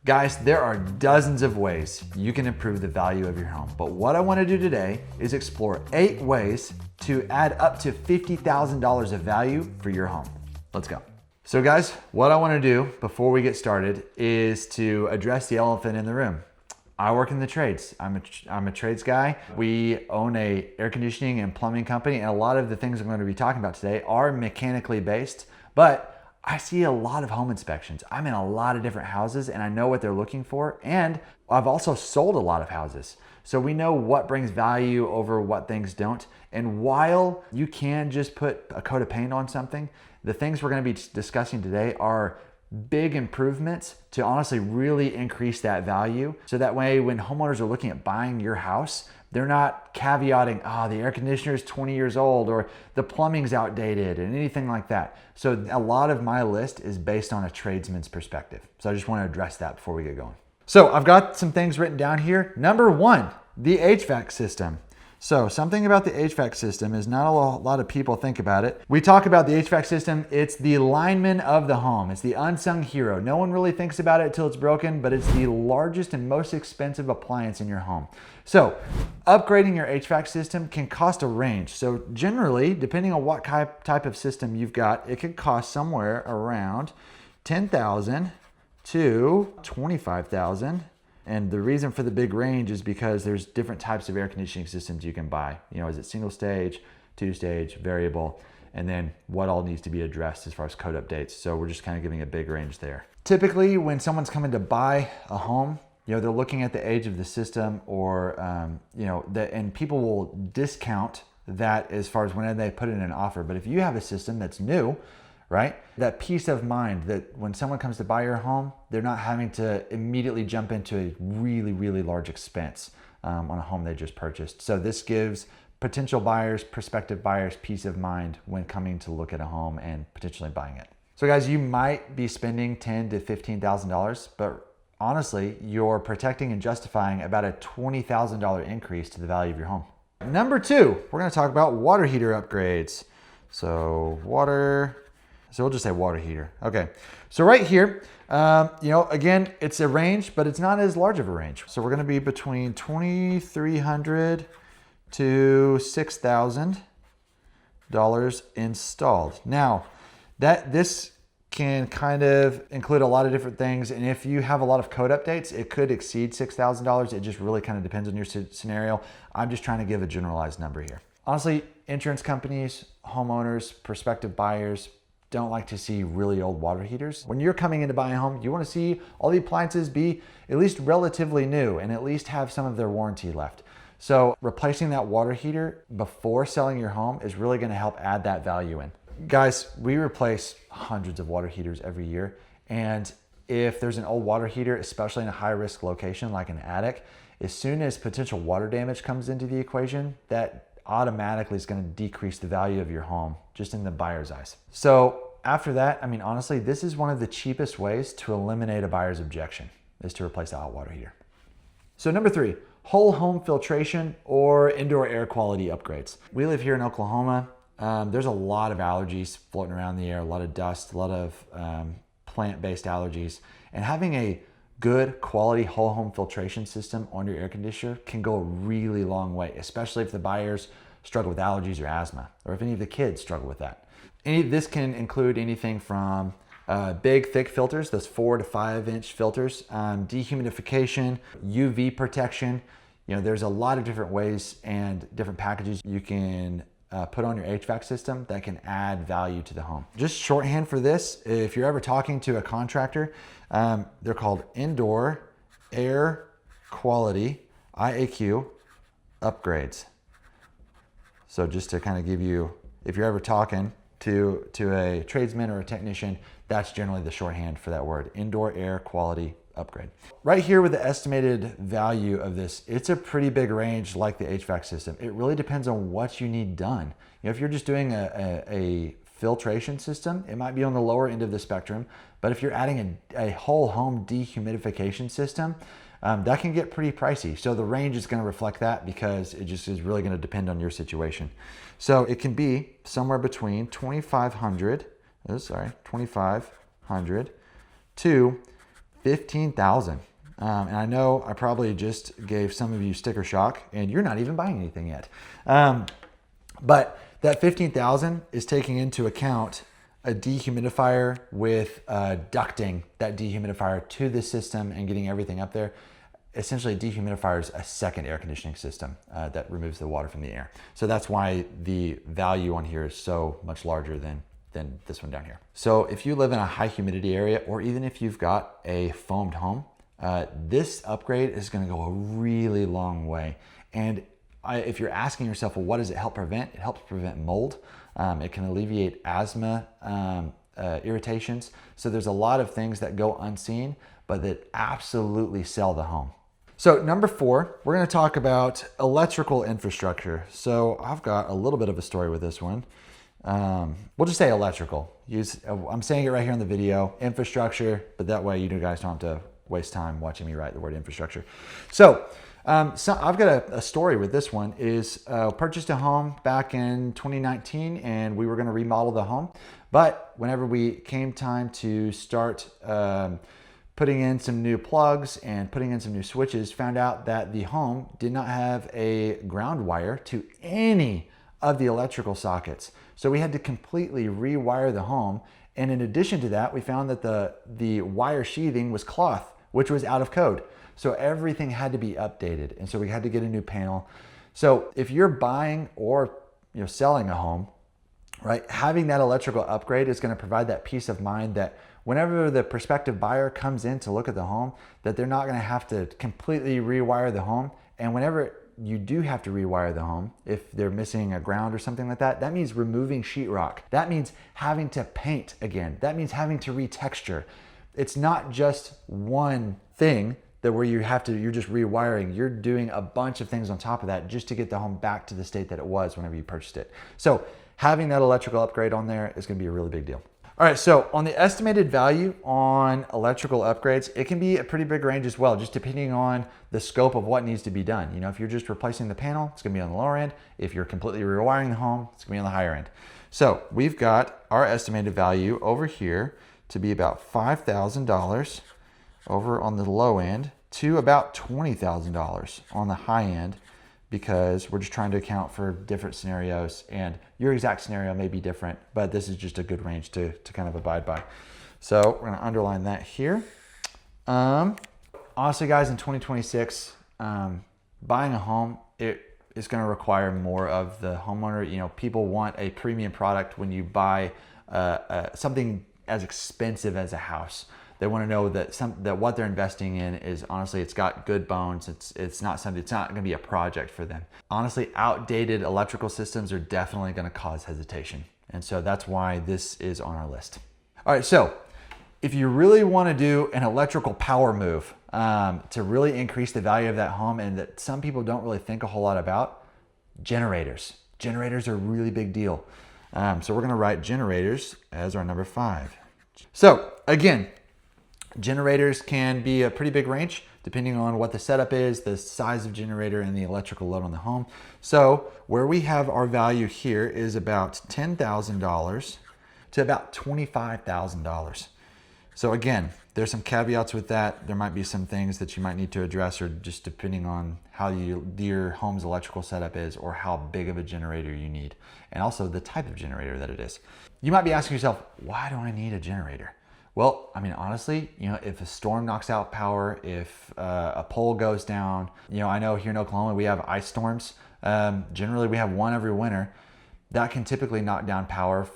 Guys, there are dozens of ways you can improve the value of your home, but what I want to do today is explore 8 ways to add up to $50,000 of value for your home. Let's go. So guys, what I want to do before we get started is to address the elephant in the room. I work in the trades. I'm a trades guy. We own a air conditioning and plumbing company, and a lot of the things I'm going to be talking about today are mechanically based, but I see a lot of home inspections. I'm in a lot of different houses and I know what they're looking for, and I've also sold a lot of houses. So we know what brings value over what things don't. And while you can just put a coat of paint on something, the things we're going to be discussing today are big improvements to honestly really increase that value. So that way when homeowners are looking at buying your house, they're not caveating, the air conditioner is 20 years old or the plumbing's outdated and anything like that. So a lot of my list is based on a tradesman's perspective. So I just want to address that before we get going. So I've got some things written down here. Number 1, the HVAC system. So something about the HVAC system is not a lot of people think about it. We talk about the HVAC system. It's the lineman of the home. It's the unsung hero. No one really thinks about it until it's broken, but it's the largest and most expensive appliance in your home. So upgrading your HVAC system can cost a range. So generally, depending on what type of system you've got, it could cost somewhere around $10,000 to $25,000. And the reason for the big range is because there's different types of air conditioning systems you can buy. You know, is it single stage, 2-stage, variable, and then what all needs to be addressed as far as code updates. So we're just kind of giving a big range there. Typically, when someone's coming to buy a home, you know, they're looking at the age of the system or, and people will discount that as far as when they put in an offer. But if you have a system that's new, right? That peace of mind that when someone comes to buy your home, they're not having to immediately jump into a really, really large expense on a home they just purchased. So this gives potential buyers, prospective buyers, peace of mind when coming to look at a home and potentially buying it. So guys, you might be spending $10,000 to $15,000, but honestly, you're protecting and justifying about a $20,000 increase to the value of your home. Number 2, we're going to talk about water heater upgrades. So we'll just say water heater. Okay, so right here, again, it's a range, but it's not as large of a range. So we're gonna be between $2,300 to $6,000 installed. Now, this can kind of include a lot of different things, and if you have a lot of code updates, it could exceed $6,000. It just really kind of depends on your scenario. I'm just trying to give a generalized number here. Honestly, insurance companies, homeowners, prospective buyers, don't like to see really old water heaters. When you're coming in to buy a home, you want to see all the appliances be at least relatively new and at least have some of their warranty left. So replacing that water heater before selling your home is really going to help add that value in. Guys, we replace hundreds of water heaters every year. And if there's an old water heater, especially in a high risk location like an attic, as soon as potential water damage comes into the equation, that automatically is going to decrease the value of your home just in the buyer's eyes. So after that, I mean, honestly, this is one of the cheapest ways to eliminate a buyer's objection is to replace the hot water heater. So number 3, whole home filtration or indoor air quality upgrades. We live here in Oklahoma. There's a lot of allergies floating around the air, a lot of dust, a lot of plant-based allergies, and having a good quality whole home filtration system on your air conditioner can go a really long way, especially if the buyers struggle with allergies or asthma, or if any of the kids struggle with that. This can include anything from big, thick filters, those 4 to 5 inch filters, dehumidification, UV protection. You know, there's a lot of different ways and different packages you can put on your HVAC system that can add value to the home. Just shorthand for this, if you're ever talking to a contractor, they're called indoor air quality IAQ upgrades. So just to kind of give you, if you're ever talking to a tradesman or a technician, that's generally the shorthand for that word, indoor air quality upgrade. Right here with the estimated value of this, it's a pretty big range like the HVAC system. It really depends on what you need done. You know, if you're just doing a filtration system, it might be on the lower end of the spectrum. But if you're adding a whole home dehumidification system, that can get pretty pricey. So the range is going to reflect that because it just is really going to depend on your situation. So it can be somewhere between $2,500 to $15,000. And I know I probably just gave some of you sticker shock, and you're not even buying anything yet. But that $15,000 is taking into account a dehumidifier with ducting that dehumidifier to the system and getting everything up there. Essentially, a dehumidifier is a second air conditioning system that removes the water from the air. So that's why the value on here is so much larger than this one down here. So if you live in a high humidity area, or even if you've got a foamed home, this upgrade is going to go a really long way. And if you're asking yourself, well, what does it help prevent? It helps prevent mold. It can alleviate asthma irritations. So there's a lot of things that go unseen, but that absolutely sell the home. So number 4, we're going to talk about electrical infrastructure. So I've got a little bit of a story with this one. We'll just say electrical. I'm saying it right here in the video, infrastructure, but that way you guys don't have to waste time watching me write the word infrastructure. So I've got a story with this one. Purchased a home back in 2019, and we were going to remodel the home. But whenever we came time to start putting in some new plugs and putting in some new switches, found out that the home did not have a ground wire to any of the electrical sockets. So we had to completely rewire the home. And in addition to that, we found that the wire sheathing was cloth, which was out of code. So everything had to be updated. And so we had to get a new panel. So if you're buying or selling a home, right, having that electrical upgrade is going to provide that peace of mind that whenever the prospective buyer comes in to look at the home, that they're not going to have to completely rewire the home. And whenever you do have to rewire the home, if they're missing a ground or something like that, that means removing sheetrock. That means having to paint again. That means having to retexture. It's not just one thing that where you're just rewiring. You're doing a bunch of things on top of that just to get the home back to the state that it was whenever you purchased it. So having that electrical upgrade on there is going to be a really big deal. All right, so on the estimated value on electrical upgrades, it can be a pretty big range as well, just depending on the scope of what needs to be done. If you're just replacing the panel, it's gonna be on the lower end. If you're completely rewiring the home, it's gonna be on the higher end. So we've got our estimated value over here to be about $5,000 over on the low end to about $20,000 on the high end, because we're just trying to account for different scenarios, and your exact scenario may be different, but this is just a good range to kind of abide by. So we're gonna underline that here. Honestly guys, in 2026, buying a home, it is gonna require more of the homeowner. People want a premium product when you buy something as expensive as a house. They want to know that what they're investing in is, honestly, it's got good bones. It's not going to be a project for them. Honestly, outdated electrical systems are definitely going to cause hesitation. And so that's why this is on our list. All right, so if you really want to do an electrical power move to really increase the value of that home, and that some people don't really think a whole lot about, generators. Generators are a really big deal. So we're going to write generators as our number 5. So again, generators can be a pretty big range depending on what the setup is, the size of generator, and the electrical load on the home. So where we have our value here is about $10,000 to about $25,000. So again, there's some caveats with that. There might be some things that you might need to address, or just depending on how your home's electrical setup is, or how big of a generator you need, and also the type of generator that it is. You might be asking yourself, why do I need a generator? Well, I mean, honestly, if a storm knocks out power, if a pole goes down, I know here in Oklahoma, we have ice storms. Generally, we have one every winter. That can typically knock down power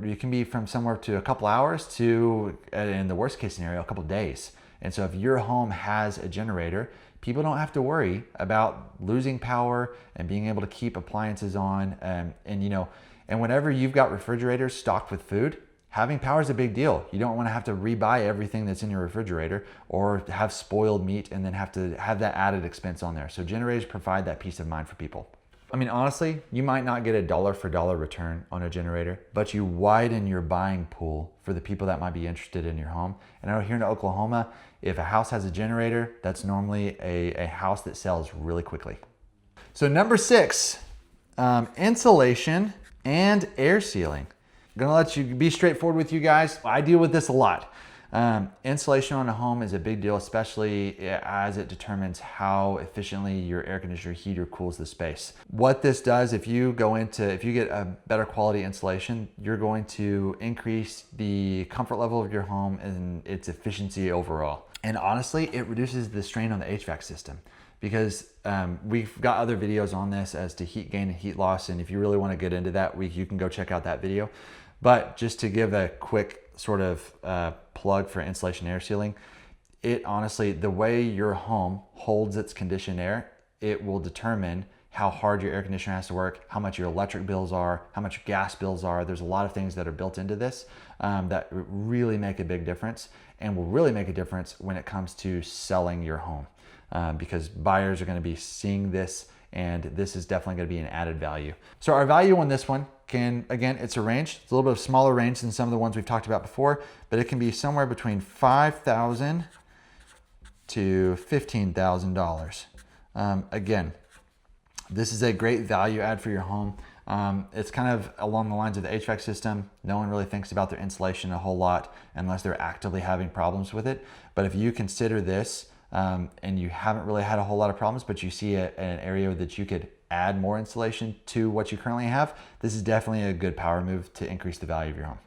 it can be from somewhere to a couple hours to, in the worst case scenario, a couple days. And so if your home has a generator, people don't have to worry about losing power and being able to keep appliances on. And whenever you've got refrigerators stocked with food, having power is a big deal. You don't want to have to rebuy everything that's in your refrigerator, or have spoiled meat and then have to have that added expense on there. So generators provide that peace of mind for people. I mean, honestly, you might not get a dollar for dollar return on a generator, but you widen your buying pool for the people that might be interested in your home. And I know here in Oklahoma, if a house has a generator, that's normally a house that sells really quickly. So number 6, insulation and air sealing. I'm gonna let you be straightforward with you guys. I deal with this a lot. Insulation on a home is a big deal, especially as it determines how efficiently your air conditioner heater cools the space. What this does, if you get a better quality insulation, you're going to increase the comfort level of your home and its efficiency overall. And honestly, it reduces the strain on the HVAC system, because we've got other videos on this as to heat gain and heat loss. And if you really want to get into that, you can go check out that video. But just to give a quick sort of plug for insulation air sealing, it honestly, the way your home holds its conditioned air, it will determine how hard your air conditioner has to work, how much your electric bills are, how much your gas bills are. There's a lot of things that are built into this that really make a big difference, and will really make a difference when it comes to selling your home, because buyers are going to be seeing this, and this is definitely going to be an added value. So our value on this one again, it's a range. It's a little bit of smaller range than some of the ones we've talked about before, but it can be somewhere between $5,000 to $15,000. Again, this is a great value add for your home. It's kind of along the lines of the HVAC system. No one really thinks about their insulation a whole lot unless they're actively having problems with it. But if you consider this and you haven't really had a whole lot of problems, but you see an area that you could add more insulation to what you currently have, this is definitely a good power move to increase the value of your home.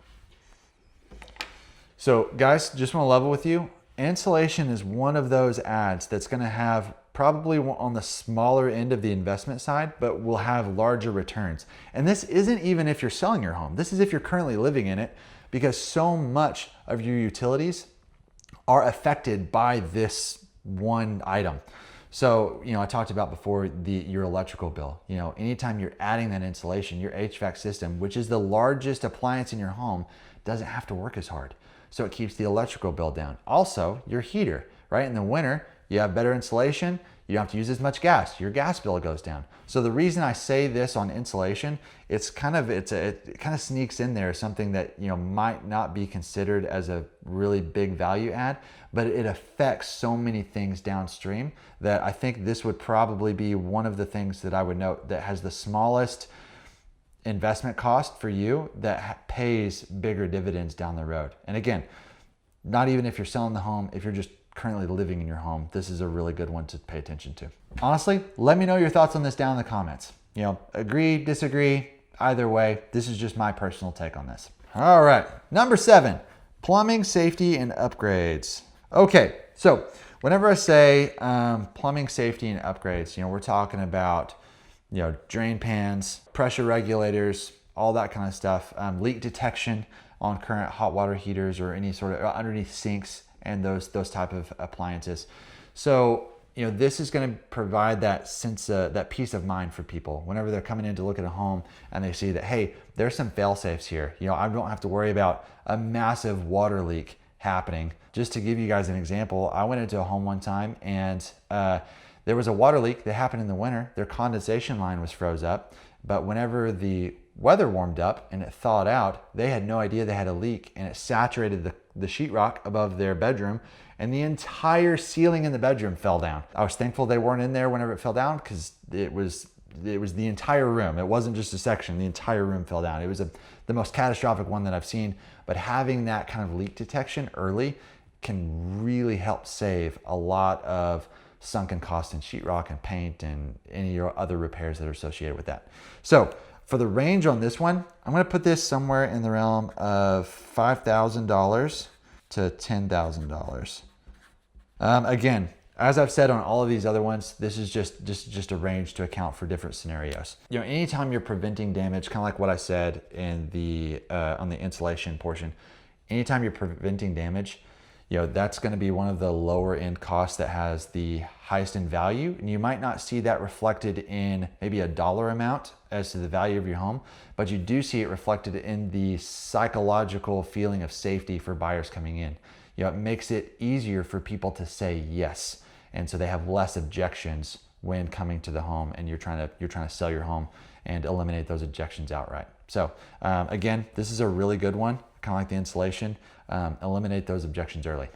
So guys, just want to level with you. Insulation is one of those adds that's going to have probably on the smaller end of the investment side, but will have larger returns. And this isn't even if you're selling your home. This is if you're currently living in it, because so much of your utilities are affected by this one item. So, I talked about before your electrical bill. Anytime you're adding that insulation, your HVAC system, which is the largest appliance in your home, doesn't have to work as hard. So it keeps the electrical bill down. Also, your heater, right? In the winter, you have better insulation, you don't have to use as much gas, your gas bill goes down. So the reason I say this on insulation, it kind of sneaks in there, something that might not be considered as a really big value add, but it affects so many things downstream that I think this would probably be one of the things that I would note that has the smallest investment cost for you that pays bigger dividends down the road. And again, not even if you're selling the home, if you're just currently living in your home, this is a really good one to pay attention to. Honestly, let me know your thoughts on this down in the comments. Agree, disagree, either way, this is just my personal take on this. All right, number 7, plumbing, safety, and upgrades. Okay, so whenever I say plumbing, safety, and upgrades, we're talking about drain pans, pressure regulators, all that kind of stuff, leak detection on current hot water heaters or any sort of underneath sinks and those type of appliances. So this is going to provide that sense, that peace of mind for people whenever they're coming in to look at a home and they see that, hey, there's some fail safes here. I don't have to worry about a massive water leak happening. Just to give you guys an example, I went into a home one time and there was a water leak that happened in the winter. Their condensation line was froze up, but whenever the weather warmed up and it thawed out, they had no idea they had a leak, and it saturated the sheetrock above their bedroom, and the entire ceiling in the bedroom fell down. I was thankful they weren't in there whenever it fell down, because it was the entire room. It wasn't just a section, the entire room fell down. It was the most catastrophic one that I've seen, but having that kind of leak detection early can really help save a lot of sunken cost in sheetrock and paint and any other repairs that are associated with that. So for the range on this one, I'm going to put this somewhere in the realm of $5,000 to $10,000. Again, as I've said on all of these other ones, this is just a range to account for different scenarios. Anytime you're preventing damage, kind of like what I said in on the insulation portion, anytime you're preventing damage, that's going to be one of the lower end costs that has the highest in value. And you might not see that reflected in maybe a dollar amount as to the value of your home, but you do see it reflected in the psychological feeling of safety for buyers coming in. It makes it easier for people to say yes. And so they have less objections when coming to the home and you're trying to sell your home and eliminate those objections outright. So again, this is a really good one, kind of like the insulation. Eliminate those objections early.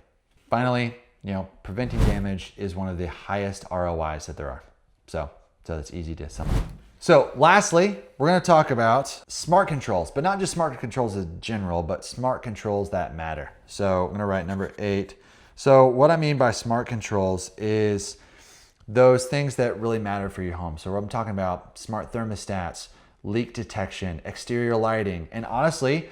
Finally, preventing damage is one of the highest ROIs that there are. So that's easy to sum up. So lastly, we're gonna talk about smart controls, but not just smart controls in general, but smart controls that matter. So I'm gonna write number 8. So what I mean by smart controls is those things that really matter for your home. So I'm talking about smart thermostats, leak detection, exterior lighting, and honestly,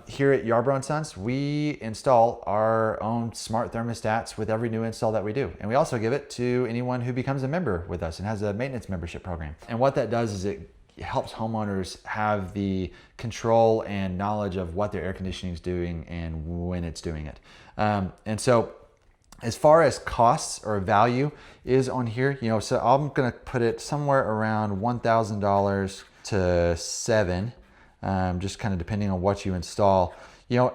here at Yarbrough & Sons, we install our own smart thermostats with every new install that we do. And we also give it to anyone who becomes a member with us and has a maintenance membership program. And what that does is it helps homeowners have the control and knowledge of what their air conditioning is doing and when it's doing it. And so as far as costs or value is on here, so I'm gonna put it somewhere around $1,000 to $7,000. Just kind of depending on what you install,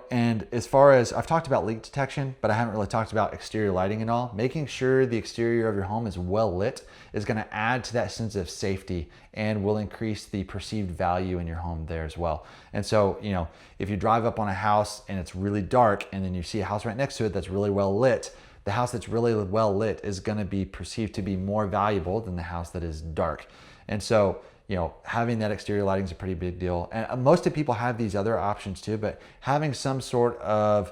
and as far as I've talked about leak detection, but I haven't really talked about exterior lighting and all. Making sure the exterior of your home is well lit is going to add to that sense of safety and will increase the perceived value in your home there as well. And so, if you drive up on a house and it's really dark and then you see a house right next to it that's really well lit, the house that's really well lit is going to be perceived to be more valuable than the house that is dark. And so, having that exterior lighting is a pretty big deal. And most of people have these other options too, but having some sort of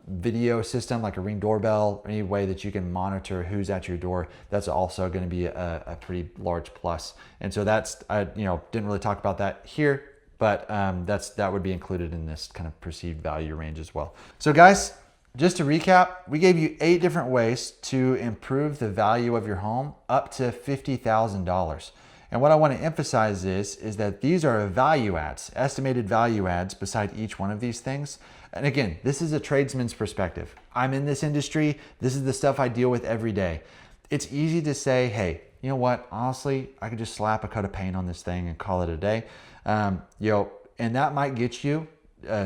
video system like a Ring doorbell, or any way that you can monitor who's at your door, that's also going to be a pretty large plus. And so that's, didn't really talk about that here, but that would be included in this kind of perceived value range as well. So guys, just to recap, we gave you 8 different ways to improve the value of your home up to $50,000. And what I want to emphasize is that these are value adds, estimated value adds beside each one of these things. And again, this is a tradesman's perspective. I'm in this industry. This is the stuff I deal with every day. It's easy to say, hey, you know what? Honestly, I could just slap a coat of paint on this thing and call it a day. And that might get you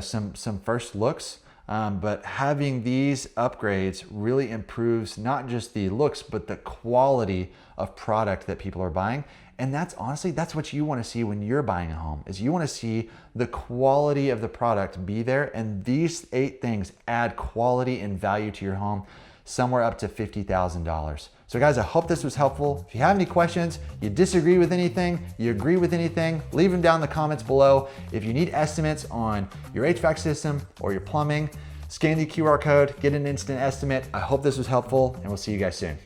some first looks. But having these upgrades really improves not just the looks, but the quality of product that people are buying. And that's what you want to see when you're buying a home, is you want to see the quality of the product be there. And these 8 things add quality and value to your home, somewhere up to $50,000. So guys, I hope this was helpful. If you have any questions, you disagree with anything, you agree with anything, leave them down in the comments below. If you need estimates on your HVAC system or your plumbing, scan the QR code, get an instant estimate. I hope this was helpful, and we'll see you guys soon.